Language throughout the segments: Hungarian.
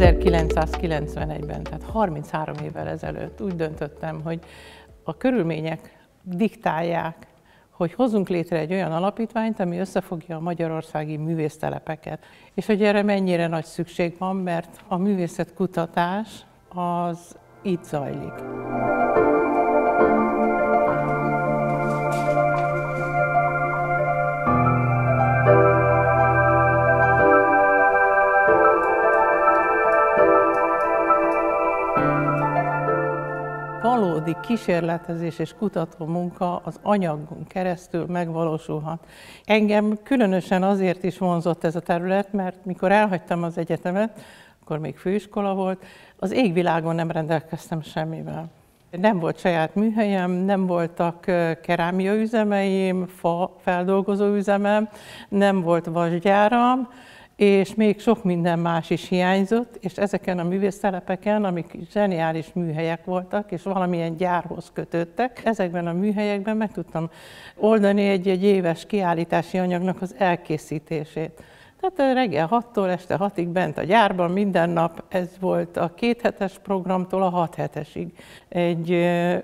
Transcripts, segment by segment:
1991-ben, tehát 33 évvel ezelőtt úgy döntöttem, hogy a körülmények diktálják, hogy hozzunk létre egy olyan alapítványt, ami összefogja a magyarországi művésztelepeket. És hogy erre mennyire nagy szükség van, mert a művészetkutatás az itt zajlik. Valódi kísérletezés és kutató munka az anyagon keresztül megvalósulhat. Engem különösen azért is vonzott ez a terület, mert mikor elhagytam az egyetemet, akkor még főiskola volt, az égvilágon nem rendelkeztem semmivel. Nem volt saját műhelyem, nem voltak kerámiaüzemeim, fa feldolgozó üzemem, nem volt vasgyáram, és még sok minden más is hiányzott, és ezeken a művésztelepeken, amik zseniális műhelyek voltak, és valamilyen gyárhoz kötődtek, ezekben a műhelyekben meg tudtam oldani egy éves kiállítási anyagnak az elkészítését. Tehát reggel 6-tól este 6-ig bent a gyárban minden nap, ez volt a 2 hetes programtól a 6 hetesig. Egy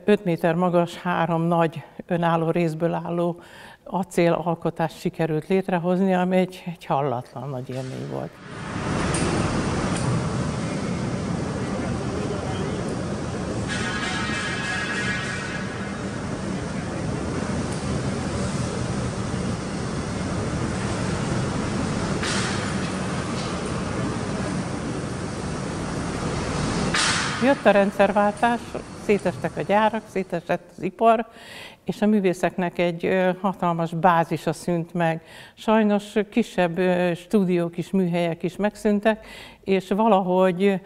5 méter magas, 3 nagy önálló részből álló acélalkotást sikerült létrehozni, ami egy hallatlan nagy élmény volt. Jött a rendszerváltás, szétestek a gyárak, szétesett az ipar, és a művészeknek egy hatalmas bázisa szűnt meg. Sajnos kisebb stúdiók is, műhelyek is megszűntek, és valahogy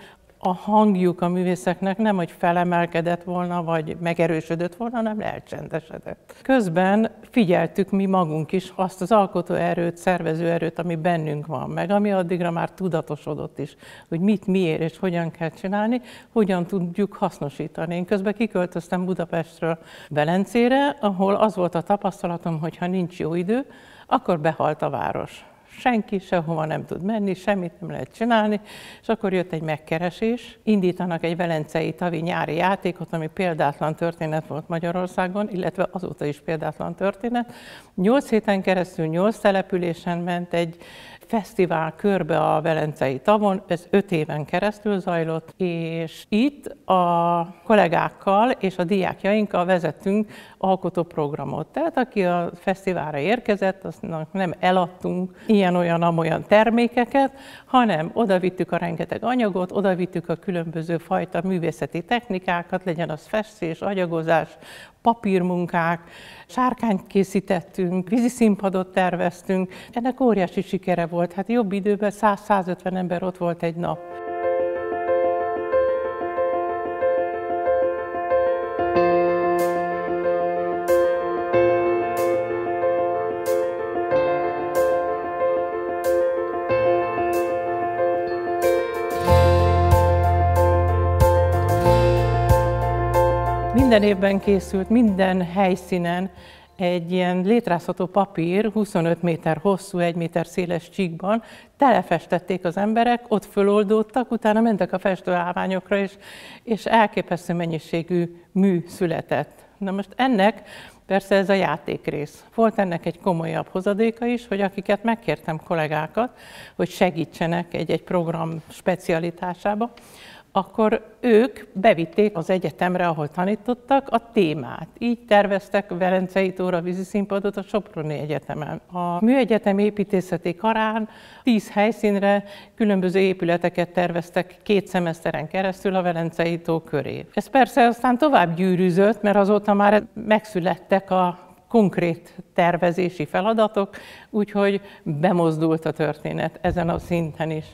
a hangjuk a művészeknek nem, hogy felemelkedett volna, vagy megerősödött volna, hanem elcsendesedett. Közben figyeltük mi magunk is azt az alkotóerőt, szervezőerőt, ami bennünk van, meg ami addigra már tudatosodott is, hogy mit, miért és hogyan kell csinálni, hogyan tudjuk hasznosítani. Én közben kiköltöztem Budapestről Velencére, ahol az volt a tapasztalatom, hogy ha nincs jó idő, akkor behalt a város. Senki sehova nem tud menni, semmit nem lehet csinálni, és akkor jött egy megkeresés. Indítanak egy velencei tavi nyári játékot, ami példátlan történet volt Magyarországon, illetve azóta is példátlan történet. 8 héten keresztül 8 településen ment egy fesztivál körbe a velencei tavon, ez 5 éven keresztül zajlott, és itt a kollégákkal és a diákjainkkal vezettünk alkotóprogramot. Tehát aki a fesztiválra érkezett, aznak nem eladtunk ilyen-olyan-amolyan termékeket, hanem odavittük a rengeteg anyagot, odavittük a különböző fajta művészeti technikákat, legyen az festés, agyagozás, papírmunkák, sárkányt készítettünk, víziszínpadot terveztünk. Ennek óriási sikere volt. Hát jobb időben 100-150 ember ott volt egy nap. Minden évben készült, minden helyszínen egy ilyen létrázható papír, 25 méter hosszú, 1 méter széles csíkban, telefestették az emberek, ott föloldódtak, utána mentek a festőállványokra, és elképesztő mennyiségű mű született. Na most ennek persze ez a játékrész. Volt ennek egy komolyabb hozadéka is, hogy akiket megkértem kollégákat, hogy segítsenek egy program specialitásába, akkor ők bevitték az egyetemre, ahol tanítottak, a témát. Így terveztek Velencei tóra víziszínpadot a Soproni Egyetemen. A Műegyetem építészeti karán 10 helyszínre különböző épületeket terveztek 2 szemeszteren keresztül a Velencei tó köré. Ez persze aztán tovább gyűrűzött, mert azóta már megszülettek a konkrét tervezési feladatok, úgyhogy bemozdult a történet ezen a szinten is.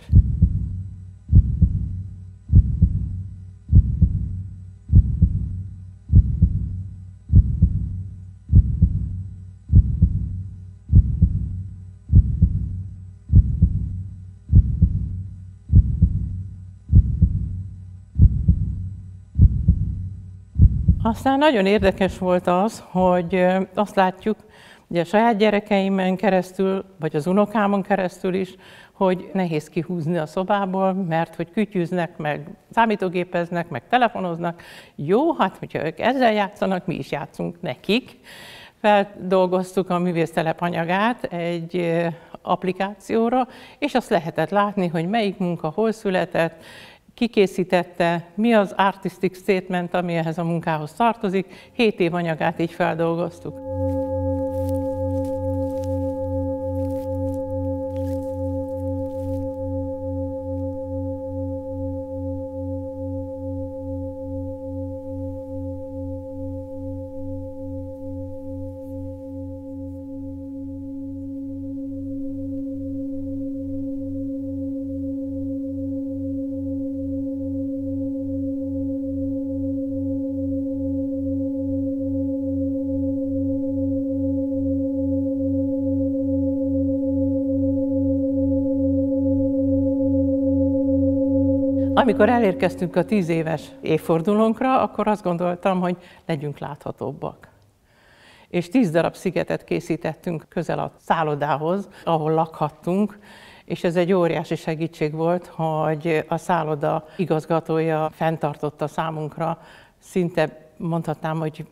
Aztán nagyon érdekes volt az, hogy azt látjuk, Ugye a saját gyerekeimen keresztül, vagy az unokámon keresztül is, hogy nehéz kihúzni a szobából, mert hogy kütyűznek, meg számítógépeznek, meg telefonoznak. Jó, hát hogyha ők ezzel játszanak, mi is játszunk nekik. Feldolgoztuk a művésztelep anyagát egy applikációra, és azt lehetett látni, hogy melyik munka hol született, ki készítette, mi az artistic statement, ami ehhez a munkához tartozik. 7 év anyagát így feldolgoztuk. Amikor elérkeztünk a 10 éves évfordulónkra, akkor azt gondoltam, hogy legyünk láthatóbbak. És 10 darab szigetet készítettünk közel a szállodához, ahol lakhattunk, és ez egy óriási segítség volt, hogy a szálloda igazgatója fenntartotta számunkra, szinte mondhatnám, hogy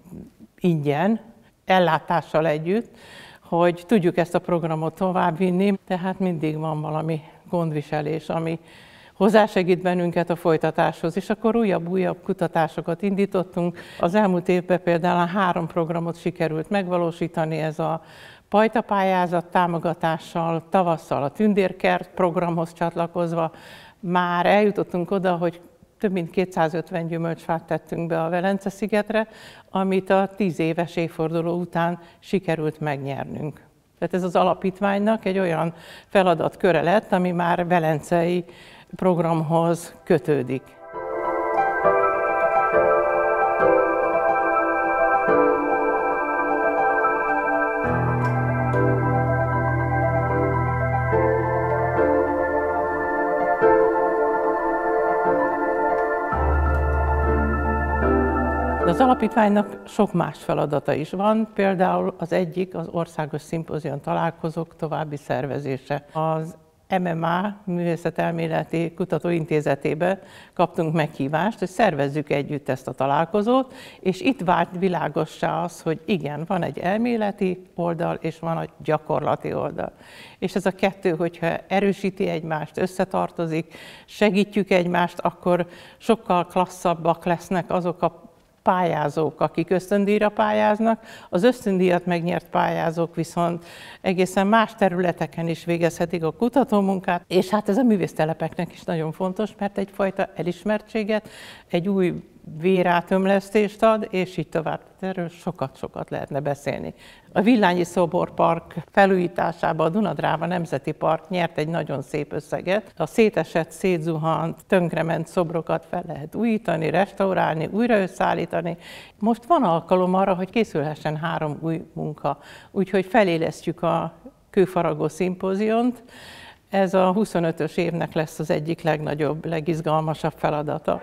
ingyen, ellátással együtt, hogy tudjuk ezt a programot továbbvinni, tehát mindig van valami gondviselés, ami hozzásegít bennünket a folytatáshoz, és akkor újabb kutatásokat indítottunk. Az elmúlt évben például 3 programot sikerült megvalósítani, ez a Pajta pályázat támogatással, tavasszal a Tündérkert programhoz csatlakozva. Már eljutottunk oda, hogy több mint 250 gyümölcsfát tettünk be a Velence-szigetre, amit a 10 éves évforduló után sikerült megnyernünk. Tehát ez az alapítványnak egy olyan feladatköre lett, ami már velencei programhoz kötődik. De az alapítványnak sok más feladata is van, például az egyik az országos szimpózium találkozók további szervezése. Az MMA Művészetelméleti Kutatóintézetébe kaptunk meghívást, hogy szervezzük együtt ezt a találkozót, és itt vált világossá az, hogy igen, van egy elméleti oldal, és van egy gyakorlati oldal. És ez a kettő, hogyha erősíti egymást, összetartozik, segítjük egymást, akkor sokkal klasszabbak lesznek azok a pályázók, akik ösztöndíjra pályáznak, az ösztöndíjat megnyert pályázók viszont egészen más területeken is végezhetik a kutatómunkát, és hát ez a művésztelepeknek is nagyon fontos, mert egyfajta elismertséget, egy új vérátömlesztést ad, és így tovább. Erről sokat lehetne beszélni. A Villányi Szoborpark felújításában a Duna-Dráva Nemzeti Park nyert egy nagyon szép összeget. A szétesett, szétzuhant, tönkrement szobrokat fel lehet újítani, restaurálni, újra összeállítani. Most van alkalom arra, hogy készülhessen 3 új munka, úgyhogy felélesztjük a Kőfaragó szimpóziont. Ez a 25-ös évnek lesz az egyik legnagyobb, legizgalmasabb feladata.